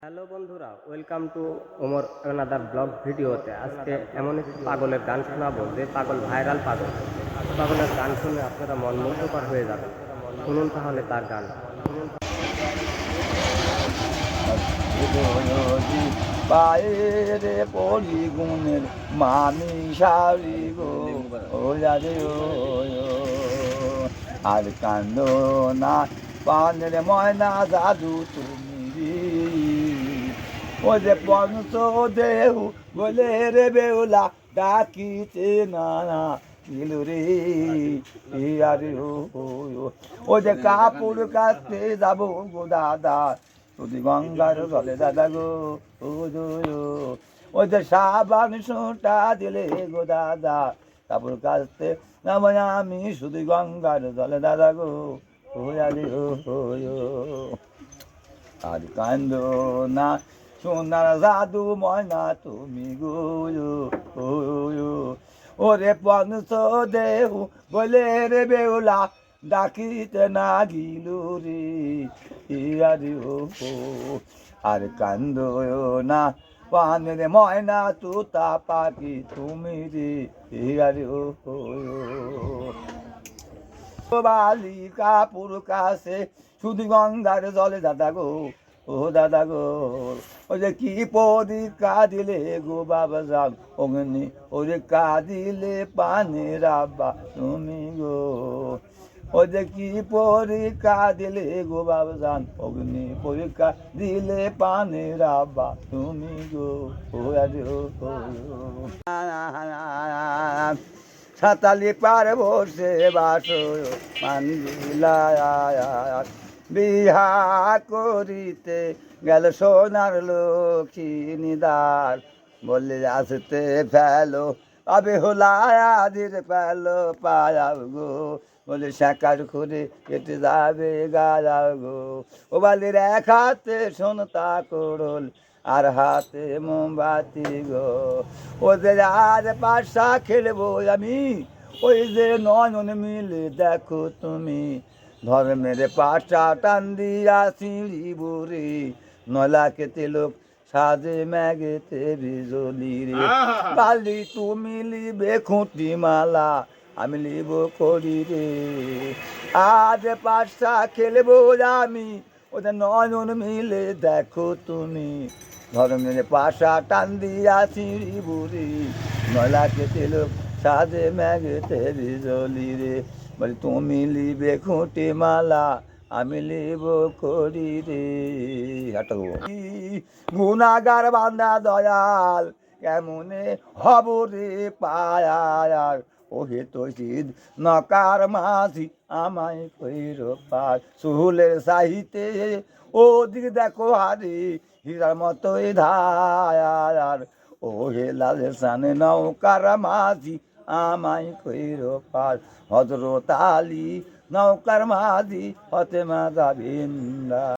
Hello বন্ধুরা, welcome to Omar another blog ভিডিওতে। আজকে এমন একটি পাগলের গান শোনাবো যে পাগল ভাইরাল পাগল। পাগলের গান শুনে আপনারা মন মুগ্ধকর হয়ে যাবেন। শুনুন তাহলে তার গান। পায়েরে পড়ি গুণের মামি সারি গো ও যারে ও আর কান্দ না পানের ময়না জাদু তুমি ও যে পঞ্চ দেহু বলে রে বেউলা ডাকিতে না গিলু রে আরে ও যে কাপড় কাটতে যাবো গো দাদা যদি গঙ্গার জলে দাদা গো ও যে সাবান সোটা দিলে গো দাদা কাপড় কাচতে যাবো আমি শুধু গঙ্গার জলে দাদা গো ও আরে আর কান্দ না সোনার জাদু ময়না তুমি গো ওরে পঞ্চ দেহু বলে রে বেউলা ডাকিতে না গিলু রে আরে আর কান্দ না পানের ময়না তুতা পাখি তুমি রে আরে বালিকা পুরকাশে শুধু গঙ্গার জলে দাদা গো ও দাদা গো ও যে কি পরীক্ষা দিলে গো বাবা যান অগ্নি ওরে কাঁদিলে পানে রাব্বা তুমি গো ও যে কি পরীক্ষা দিলে গো বাবা যান অগ্নি পরীক্ষা দিলে পানে রাব্বা তুমি গো ও আরে সাতালি পার বসে বাসো মানবিলা বিহা করিতে গেল সোনার লক্ষ্মী দার বললে আসতে ফেলো আবে হোলায়াদির ফেলো পায়াব গো বলে সাকার করে কেটে যাবে গায়াব গো ও বালির এক হাতে সোনতা করল আর হাতে মোমবাতি গো ওদের আর পাশা খেলবো আমি ওই যে নয়ন মিলে দেখো তুমি ধর্মের পাশা টান দিয়া সিঁড়ি বুড়ি নলা কেতে লোক সাজে ম্যাগেতে বিজলি রে বালি তুমি লিবে খুঁটি মালা আমি লিব করি রে আজ পাশা খেলবো আমি ওদের নয়ন মিলে দেখো তুমি ধর্মের পাশা টান দিয়া সিঁড়ি বুড়ি নলা কেতে লোক সাজে ম্যাগেতে বিজলি রে বলি তুমি লিবে খুঁটি মালা আমি লিব করি রে গুণাগার বান্দা দয়াল কেমনে হব রে পায়ার ওহে তহিদ নকার মাঝি আমায় কইর পার সুহুলের সাহিতে ও দিকে দেখো হারি হীরার মতোই ধায়ার ওহে লাল সানে নৌকার মাঝি আমায় কইর পার হজরত আলী নৌকার মাঝি ফতেমা যাবিন্দা।